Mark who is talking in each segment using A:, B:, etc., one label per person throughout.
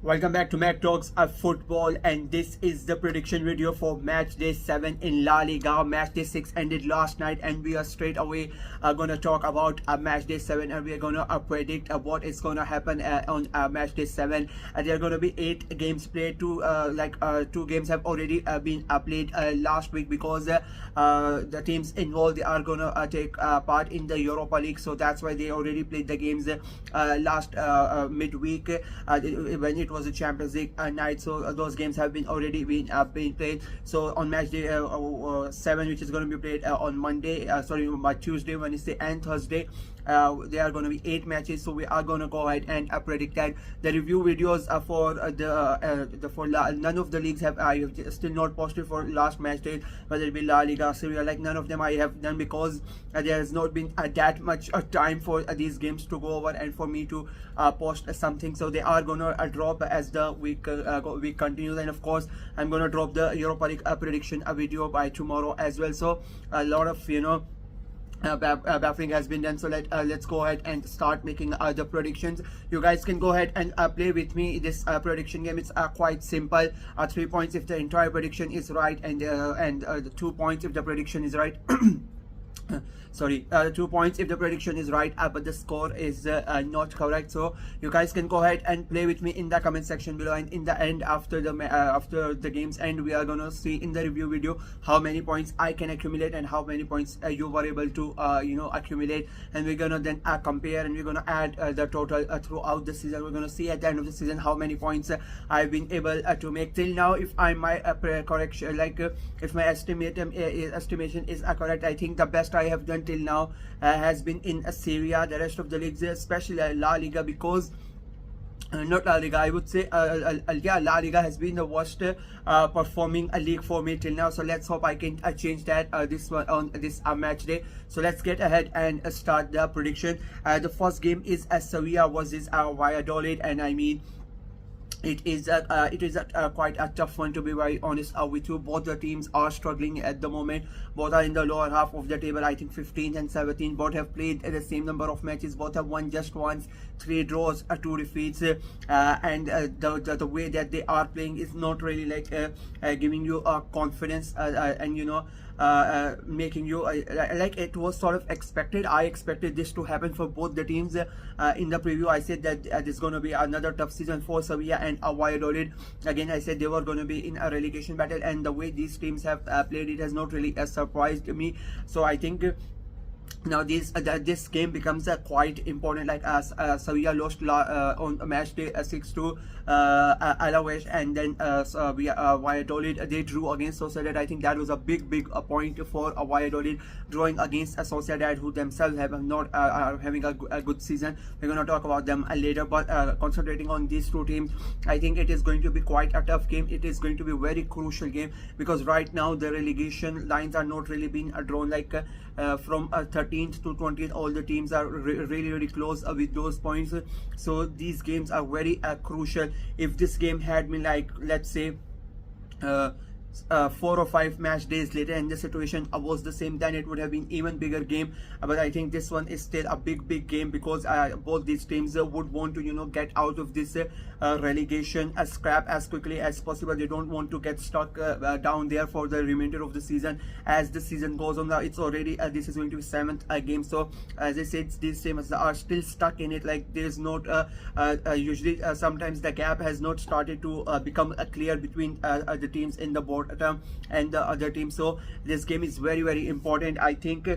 A: Welcome back to Mac Talks of Football, and this is the prediction video for match day 7 in La Liga. Match day 6 ended last night, and we are straight away going to talk about match day 7, and we are going to predict what is going to happen on match day 7. There are going to be 8 games played. Two games have already been played last week because the teams involved, they are going to take part in the Europa League, so that's why they already played the games last midweek when it was a Champions League night. So those games have been already been played. So on match day 7, which is going to be played on Tuesday, Wednesday and Thursday, there are going to be 8 matches. So we are going to go ahead and predict that. The review videos for none of the leagues have I have still not posted for last match day, whether it be La Liga, Serie A, like none of them I have done, because there has not been that much time for these games to go over and for me to post something. So they are going to drop as the week continues, and of course I'm going to drop the Europa League prediction video by tomorrow as well. So a lot of baffling has been done, so let's go ahead and start making the predictions. You guys can go ahead and play with me this prediction game. It's quite simple. 3 points if the entire prediction is right, and 2 points if the prediction is right. 2 points if the prediction is right, but the score is not correct. So you guys can go ahead and play with me in the comment section below, and in the end, after the game's end, we are gonna see in the review video how many points I can accumulate and how many points you were able to accumulate, and we're gonna then compare, and we're gonna add the total throughout the season. We're gonna see at the end of the season how many points I've been able to make till now. If my correction, if my estimation is correct, I think the best I have done till now has been in Serie A. The rest of the leagues, especially La Liga, because not La Liga, I would say La Liga has been the worst performing league for me till now. So let's hope I can change that this one on this match day. So let's get ahead and start the prediction. The first game is Sevilla versus Valladolid, and I mean, it is quite a tough one, to be very honest with you. Both the teams are struggling at the moment. Both are in the lower half of the table, I think 15th and 17th. Both have played the same number of matches. Both have won just once, 3 draws, 2 defeats, and the way that they are playing is not really giving you confidence, and making you like it was sort of expected. I expected this to happen for both the teams. In the preview, I said that this is going to be another tough season for Sevilla and Valladolid. Again, I said they were going to be in a relegation battle, and the way these teams have played, it has not really surprised me. So I think now this game becomes quite important. Sevilla lost on match day 6 to Alaves, and then Valladolid, they drew against Sociedad. I think that was a big point for Valladolid, drawing against Sociedad, who themselves have not are having a good season. We're going to talk about them later, but concentrating on these two teams, I think it is going to be quite a tough game. It is going to be a very crucial game, because right now the relegation lines are not really being drawn. From 13th to 20th, all the teams are really close with those points. So these games are very crucial. If this game had been let's say 4 or 5 match days later and the situation was the same, then it would have been even bigger game. But I think this one is still a big game, because both these teams would want to get out of this relegation scrap as quickly as possible. They don't want to get stuck down there for the remainder of the season. As the season goes on, now it's already this is going to be 7th game. So as I said, these teams are still stuck in it. There's not usually sometimes the gap has not started to become clear between the teams in the bottom and the other team. So this game is very important. I think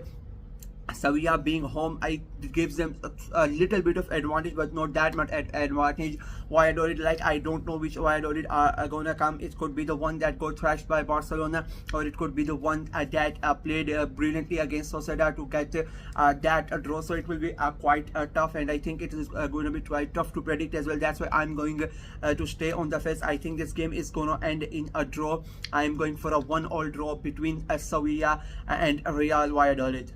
A: Sevilla being home, it gives them a little bit of advantage, but not that much advantage. Valladolid, I don't know which Valladolid are gonna come. It could be the one that got thrashed by Barcelona, or it could be the one that played brilliantly against Sociedad to get that draw. So it will be quite tough, and I think it is going to be quite tough to predict as well. That's why I'm going to stay on the fence. I think this game is going to end in a draw. I'm going for a 1-1 draw between Sevilla and Real Valladolid.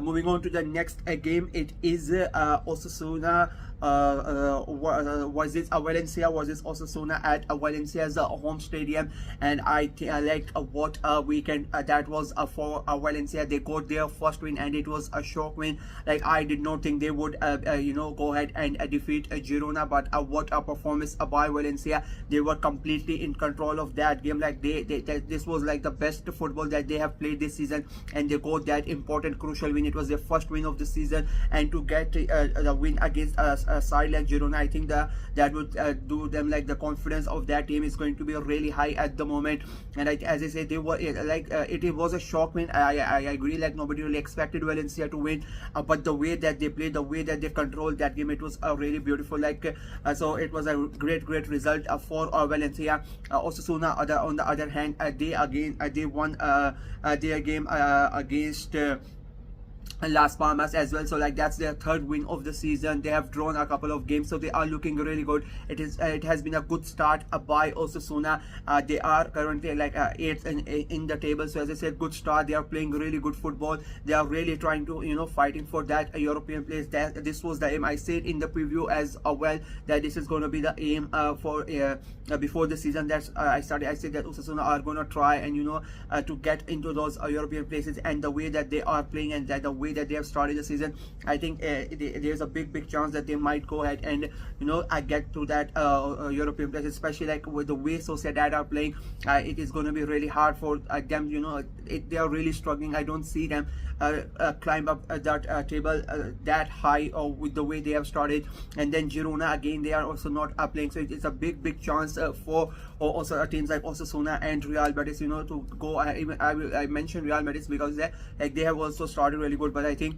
A: Moving on to the next game, it is Osasuna was this Valencia, was this Osasuna at Valencia's home stadium, and I like what weekend that was for Valencia. They got their first win and it was a shock win. Like I did not think they would go ahead and defeat Girona, but what a performance by Valencia. They were completely in control of that game. Like this was like the best football that they have played this season, and they got that important crucial win. It was their first win of the season, and to get the win against a side like Girona, I think that would do them, like the confidence of that team is going to be really high at the moment. And as I said, they were it was a shock win. I agree, like nobody really expected Valencia to win, but the way that they played, the way that they controlled that game, it was really beautiful. Like so it was a great result for Valencia. Osasuna on the other hand, they won their game against Las Palmas as well. So like that's their third win of the season. They have drawn a couple of games, so they are looking really good. It has been a good start by Osasuna. They are currently like 8th in the table. So as I said, good start. They are playing really good football. They are really trying to fighting for that European place. This was the aim. I said in the preview as well that this is going to be the aim for before the season. That's I said that Osasuna are going to try and to get into those European places, and the way that they are playing and the way that they have started the season, I think there's a big chance that they might go ahead and get to that European place, especially like with the way Sociedad are playing. It is going to be really hard for them. They are really struggling. I don't see them climb up that table that high, or with the way they have started. And then Girona again, they are also not playing, so it's a big chance for also teams like Osasuna and Real Betis to go. I mentioned Real Betis because they have also started really good, but I think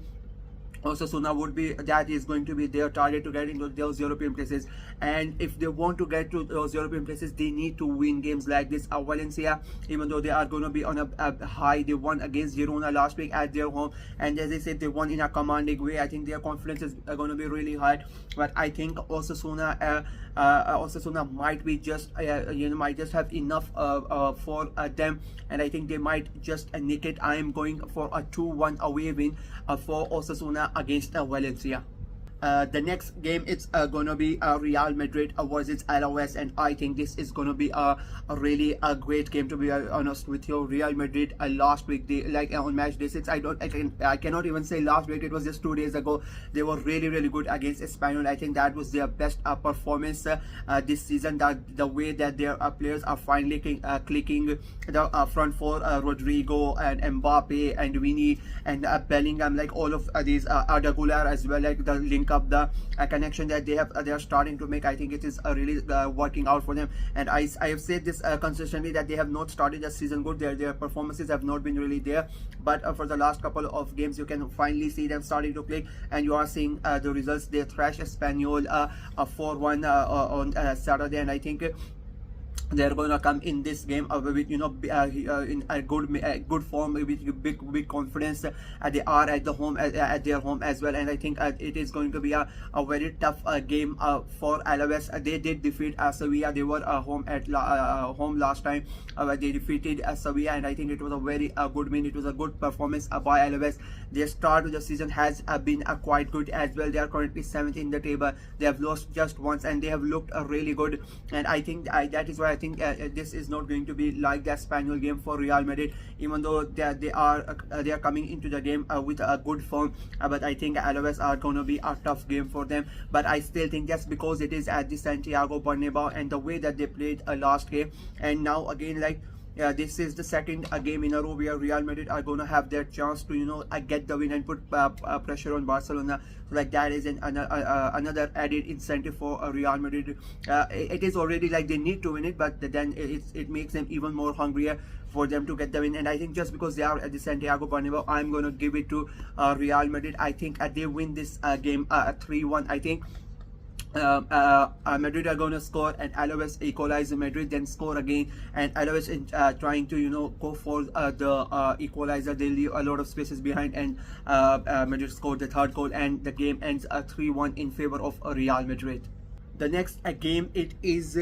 A: Osasuna is going to be their target to get into those European places. And if they want to get to those European places, they need to win games like this. Valencia, even though they are going to be on a high, they won against Girona last week at their home, and as I said, they won in a commanding way. I think their confidence is going to be really high, but I think Osasuna might be just might just have enough for them, and I think they might just nick it. I am going for a 2-1 away win for Osasuna against Valencia. The next game, it's going to be Real Madrid versus Alaves, and I think this is going to be a really great game, to be honest with you. Real Madrid last week, they on match day 6, I cannot even say last week, it was just 2 days ago, they were really good against Espanyol. I think that was their best performance this season. That the way that their players are finally clicking the front four, Rodrigo and Mbappe and Vini and Bellingham, like all of these Arda Güler as well, like the link up, the connection that they are starting to make. I think it is really working out for them, and I have said this consistently that they have not started the season good. Their performances have not been really there, but for the last couple of games you can finally see them starting to play, and you are seeing the results. They thrashed Espanyol 4-1 on Saturday, and I think they're going to come in this game with in a good form, with big confidence. They are at their home as well, and I think it is going to be a very tough game for Alaves. They did defeat Sevilla. They were home last time. They defeated Sevilla, and I think it was a very good win. It was a good performance by Alaves. Their start of the season has been quite good as well. They are currently 7th in the table. They have lost just once, and they have looked really good, and I think that is why I think this is not going to be like the Espanyol game for Real Madrid, even though they are coming into the game with a good form, but I think Alaves are going to be a tough game for them. But I still think just because it is at the Santiago Bernabeu and the way that they played last game, and now again, like this is the second game in a row where Real Madrid are going to have their chance to get the win and put pressure on Barcelona. Like that is another added incentive for Real Madrid. It is already like they need to win it, but then it makes them even more hungrier for them to get the win. And I think just because they are at the Santiago Bernabeu, I'm going to give it to Real Madrid. I think they win this game 3-1. I think Madrid are going to score, and Alaves equalize. Madrid then score again, and Alaves trying to go for the equalizer. They leave a lot of spaces behind, and Madrid scored the third goal, and the game ends 3-1 in favor of Real Madrid. The next game, it is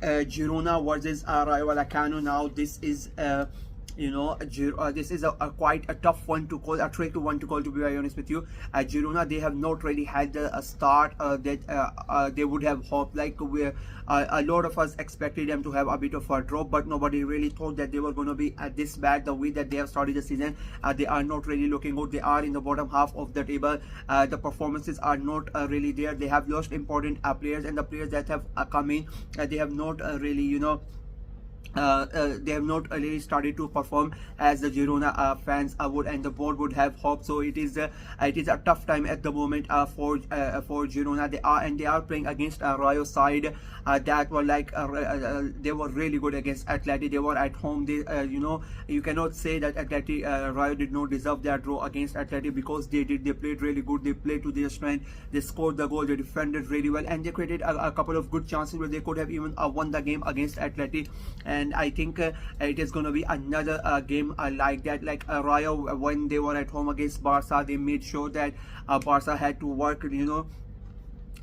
A: Girona versus Rayo Vallecano. Now this is This is a quite a tough one to call, a tricky one to call, to be very honest with you. Girona, they have not really had a start that they would have hoped. Like a lot of us expected them to have a bit of a drop, but nobody really thought that they were going to be this bad. The way that they have started the season, they are not really looking good. They are in the bottom half of the table. The performances are not really there. They have lost important players, and the players that have come in, they have not really, they have not really started to perform as the Girona fans would and the board would have hoped. So it is a tough time at the moment for Girona. They are playing against a Rayo side that were they were really good against Atleti. They were at home. They you cannot say that Rayo did not deserve their draw against Atleti, because they did. They played really good. They played to their strength. They scored the goal. They defended really well, and they created a couple of good chances where they could have even won the game against Atleti. And I think it is going to be another game like that. Like Rayo, when they were at home against Barca, they made sure that Barca had to work,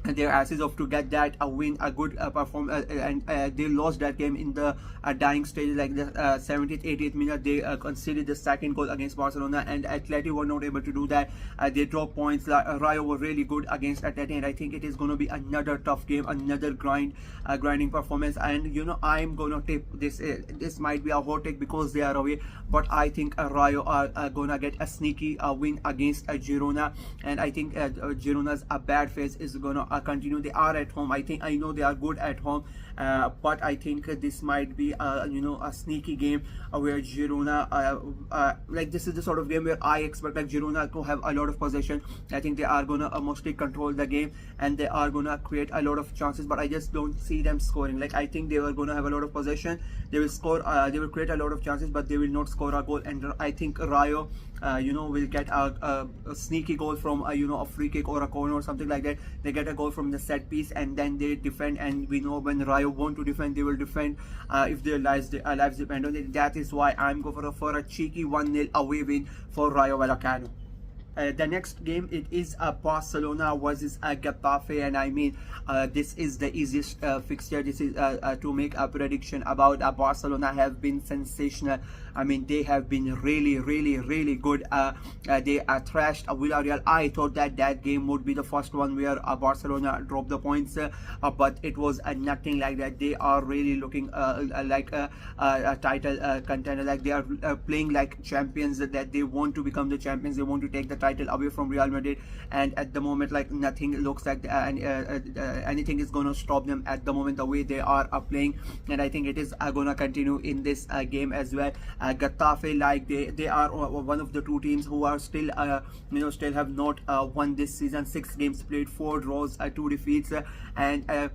A: their asses off to get that win, a good performance, and they lost that game in the dying stage, like the 70th 80th minute. They conceded the second goal against Barcelona, and Atleti were not able to do that. They dropped points. Rayo were really good against Atleti, and I think it is going to be another tough game, another grinding performance. And I'm gonna tip this. This might be a hot take because they are away, but I think Rayo are gonna get a sneaky win against Girona, and I think Girona's bad phase is gonna continue. They are at home. I know they are good at home, but I think this might be a sneaky game where Girona like this is the sort of game where I expect like Girona to have a lot of possession. I think they are gonna mostly control the game, and they are gonna create a lot of chances, but I just don't see them scoring. Like I think they are gonna have a lot of possession. They will score. They will create a lot of chances, but they will not score a goal. And I think Rayo will get a sneaky goal from a free kick or a corner or something like that. They get a goal from the set piece, and then they defend. And we know when Rayo want to defend, they will defend if their lives depend on it. That is why I'm going for a cheeky 1-0 away win for Rayo Vallecano. The next game, it is Barcelona versus Getafe, and I mean this is the easiest fixture. This is to make a prediction about. Barcelona have been sensational. I mean, they have been really good. They thrashed Villarreal. I thought that game would be the first one where Barcelona dropped the points, but it was nothing like that. They are really looking like a title contender. Like they are playing like champions, that they want to become the champions. They want to take the title away from Real Madrid, and at the moment, like nothing looks like anything is gonna stop them at the moment, the way they are playing. And I think it is gonna continue in this game as well. Getafe, like they are one of the two teams who are still still have not won this season. 6 games played, 4 draws, 2 defeats, and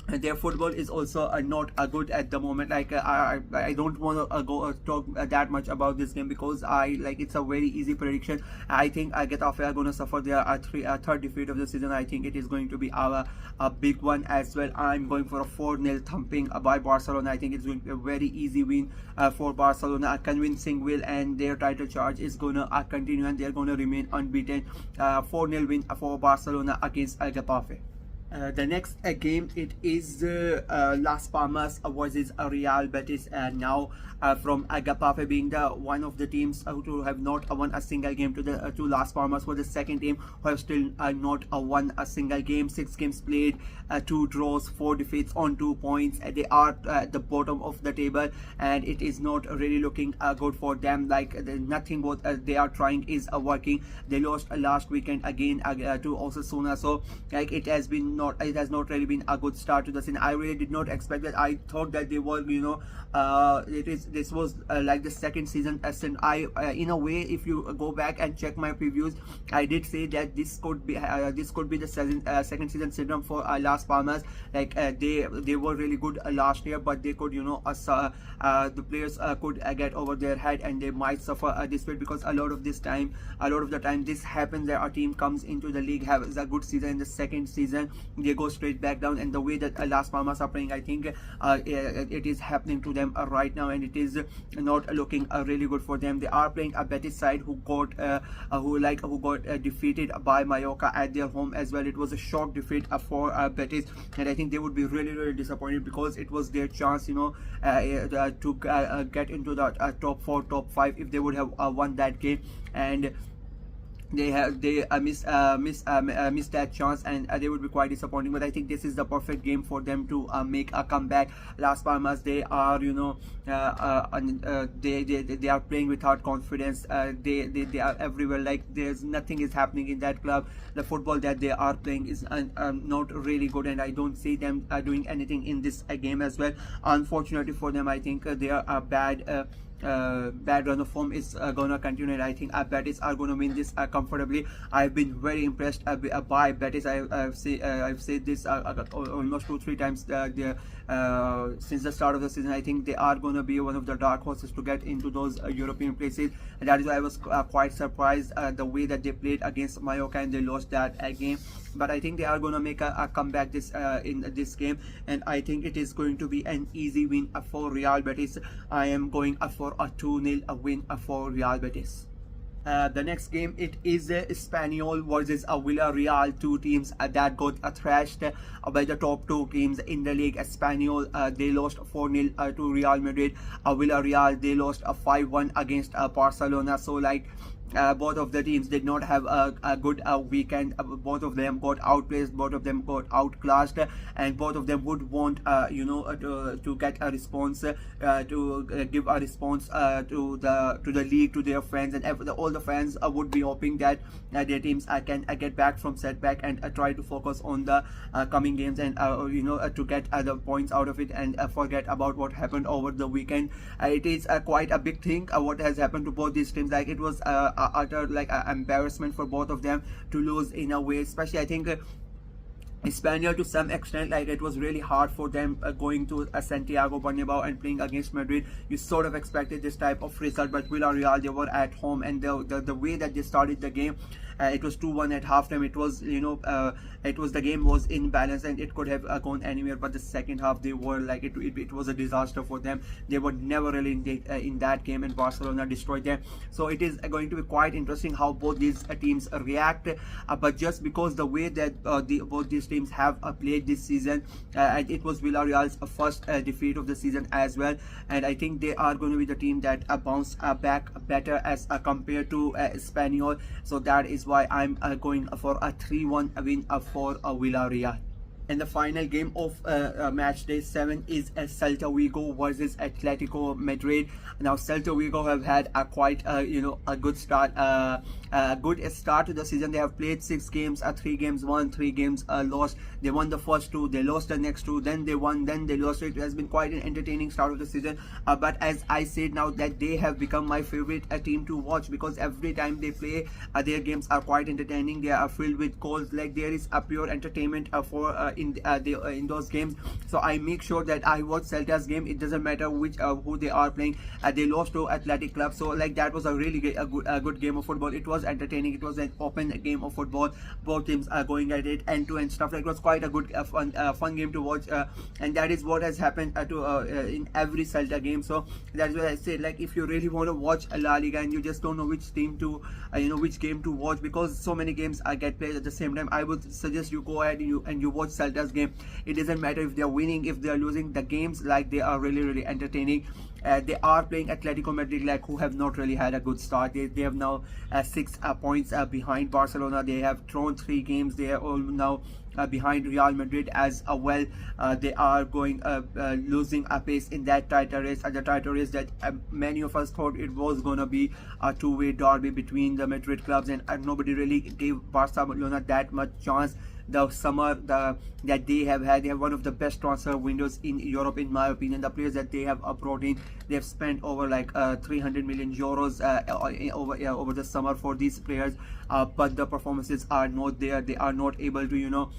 A: their football is also not good at the moment. Like I don't want to go talk that much about this game, because it's a very easy prediction. I think Getafe are going to suffer their third defeat of the season. I think it is going to be a big one as well. I'm going for a 4-0 thumping by Barcelona. I think it's going to be a very easy win for Barcelona, a convincing win, and their title charge is going to continue, and they're going to remain unbeaten. 4-0 win for Barcelona against Getafe. The next game, it is Las Palmas versus Real Betis. Now from Getafe being the one of the teams who have not won a single game, to Las Palmas for the second team who have still not won a single game. 6 games played, 2 draws, 4 defeats on 2 points. They are at the bottom of the table, and it is not really looking good for them. Like nothing what they are trying is working. They lost last weekend again to Osasuna, so like it has not really been a good start to the season. I really did not expect that. I thought that they were this was like the second season ascent. In a way, if you go back and check my previews, I did say that this could be the second season syndrome for Las Palmas. Like they were really good last year, but they could the players could get over their head, and they might suffer this bit, because a lot of the time this happens, that our team comes into the league, has a good season in the second season, they go straight back down. And the way that Las Palmas are playing, I think it is happening to them right now, and it is not looking really good for them. They are playing a Betis side who got defeated by Mallorca at their home as well. It was a shock defeat for Betis, and I think they would be really disappointed, because it was their chance, to get into the top 4, top 5 if they would have won that game. And they missed that chance, and they would be quite disappointing. But I think this is the perfect game for them to make a comeback. Las Palmas, they are they are playing without confidence. They are everywhere, like there's nothing is happening in that club. The football that they are playing is not really good, and I don't see them doing anything in this game as well. Unfortunately for them, I think they are bad run of form is gonna continue, and I think Betis are gonna win this comfortably. I've been very impressed by Betis. I've said this almost 2-3 times since the start of the season. I think they are gonna be one of the dark horses to get into those European places, and that is why I was quite surprised the way that they played against Mallorca, and they lost that game. But I think they are going to make a comeback in this game, and I think it is going to be an easy win for Real Betis. I am going for a 2-0 win for Real Betis. The next game, it is Espanyol versus Villarreal, two teams that got thrashed by the top 2 teams in the league. Espanyol, they lost 4-0 to Real Madrid. Villarreal, they lost 5-1 against Barcelona. So both of the teams did not have a good weekend. Both of them got outplaced, both of them got outclassed, and both of them would want to get a response, to give a response to the league, to their fans, and all the fans would be hoping that their teams can get back from setback and try to focus on the coming games, and to get the points out of it, and forget about what happened over the weekend. It is quite a big thing what has happened to both these teams. It was utter embarrassment for both of them to lose in a way, especially I think Espanyol to some extent. It was really hard for them going to Santiago Bernabeu and playing against Madrid. You sort of expected this type of result, but Villarreal, they were at home, and the way that they started the game, it was 2-1 at halftime. It was the game was in balance, and it could have gone anywhere. But the second half, they were it was a disaster for them. They were never really in that game, and Barcelona destroyed them. So it is going to be quite interesting how both these teams react. But just because the way that both these teams have played this season, and it was Villarreal's first defeat of the season as well, and I think they are going to be the team that bounce back better as compared to Espanyol. So that is why I'm going for a 3-1 win for Villarreal. And the final game of match day 7 is Celta Vigo versus Atletico Madrid. Now Celta Vigo have had a quite a good start, to the season. They have played 6 games, 3 games won, 3 games lost. They won the first 2, they lost the next 2, then they won, then they lost. It has been quite an entertaining start of the season. But as I said now, that they have become my favorite team to watch, because every time they play, their games are quite entertaining. They are filled with goals. There is a pure entertainment in those games. So I make sure that I watch Celta's game. It doesn't matter who they are playing. They lost to Athletic Club, so that was a really good game of football. It was entertaining. It was an open game of football. Both teams are going at it end-to-end stuff. It was quite a good fun game to watch, and that is what has happened in every Celta game. So that is why I said, if you really want to watch La Liga and you just don't know which team to which game to watch, because so many games get played at the same time, I would suggest you go ahead and you watch Celta's game. It doesn't matter if they are winning, if they are losing. The games they are really entertaining. They are playing Atletico Madrid, who have not really had a good start. They have now 6 points behind Barcelona. They have thrown 3 games. They are all now behind Real Madrid as well. They are going losing a pace in that title race. The title race that many of us thought it was going to be a 2-way derby between the Madrid clubs, and nobody really gave Barcelona that much chance. The summer that they have had, they have one of the best transfer windows in Europe, in my opinion. The players that they have brought in, they have spent over 300 million euros over the summer for these players, but the performances are not there. They are not able to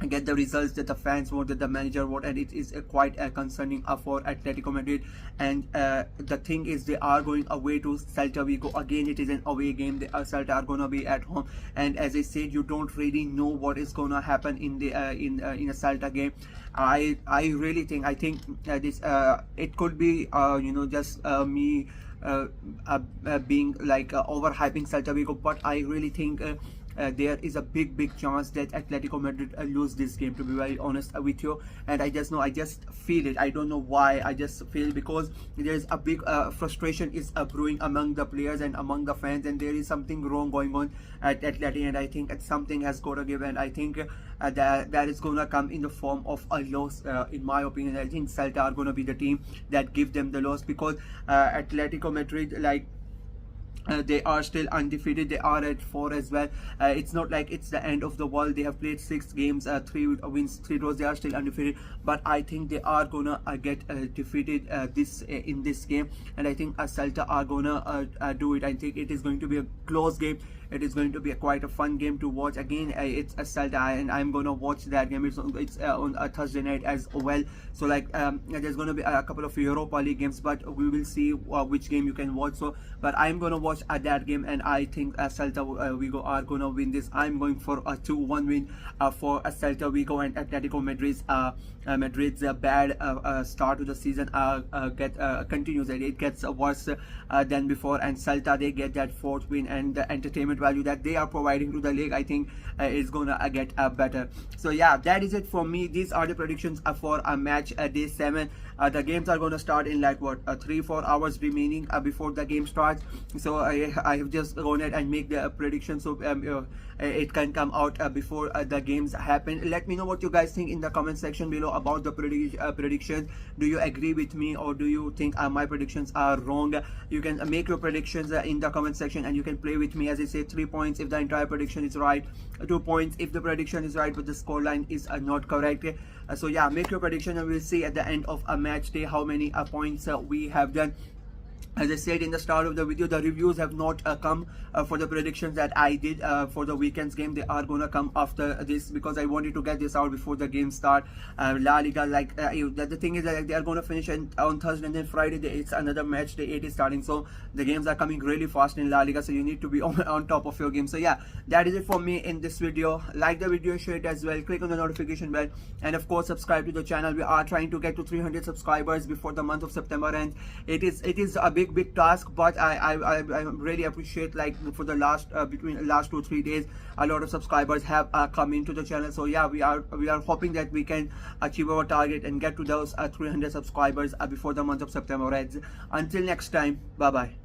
A: get the results that the fans want, that the manager want, and it is quite concerning for Atletico Madrid. And the thing is, they are going away to Celta Vigo again. It is an away game. The Celta are gonna be at home, and as I said, you don't really know what is gonna happen in the in a Celta game. I really think this it could be just me being like overhyping Celta Vigo, but I really think there is a big chance that Atletico Madrid lose this game, to be very honest with you. And I just feel it. I don't know why, I just feel, because there is a big frustration is brewing among the players and among the fans, and there is something wrong going on at Atleti, and I think something has got to give, and I think that is going to come in the form of a loss. In my opinion, I think Celta are going to be the team that give them the loss, because Atletico Madrid, like, they are still undefeated. They are at 4 as well. It's not like it's the end of the world. They have played 6 games, 3 wins, 3 draws. They are still undefeated, but I think they are gonna get defeated in this game, and I think Celta are gonna do it. I think it is going to be a close game. It is going to be quite a fun game to watch. Again, it's a Celta, and I'm gonna watch that game. It's on a Thursday night as well. So like there's gonna be a couple of Europa League games, but we will see which game you can watch. So, but I'm gonna watch at that game, and I think Celta Vigo are gonna win this. I'm going for a 2-1 win for Celta Vigo, and Atletico Madrid's bad start to the season continues, and it gets worse than before, and Celta, they get that 4th win, and the entertainment value that they are providing to the league, I think is gonna get better. So yeah, that is it for me. These are the predictions for a match day 7. The games are gonna start in like 3-4 hours remaining before the game starts. So I have just gone ahead and make the prediction, so it can come out before the games happen. Let me know what you guys think in the comment section below about the predictions. Do you agree with me, or do you think my predictions are wrong? You can make your predictions in the comment section, and you can play with me. As I say, 3 points if the entire prediction is right, 2 points if the prediction is right but the scoreline is not correct. So yeah, make your prediction, and we'll see at the end of a match day how many points we have done. As I said in the start of the video, the reviews have not come for the predictions that I did for the weekend's game. They are gonna come after this, because I wanted to get this out before the game start. La Liga, like the thing is that they are gonna finish on Thursday, and then Friday it's another match day 8 is starting. So the games are coming really fast in La Liga, so you need to be on top of your game. So yeah, that is it for me in this video. Like the video, share it as well, click on the notification bell, and of course subscribe to the channel. We are trying to get to 300 subscribers before the month of September, and it is a big task, but I really appreciate, like, for the last between the last 2-3 days, a lot of subscribers have come into the channel. So yeah, we are hoping that we can achieve our target and get to those 300 subscribers before the month of September ends. Until next time, bye bye.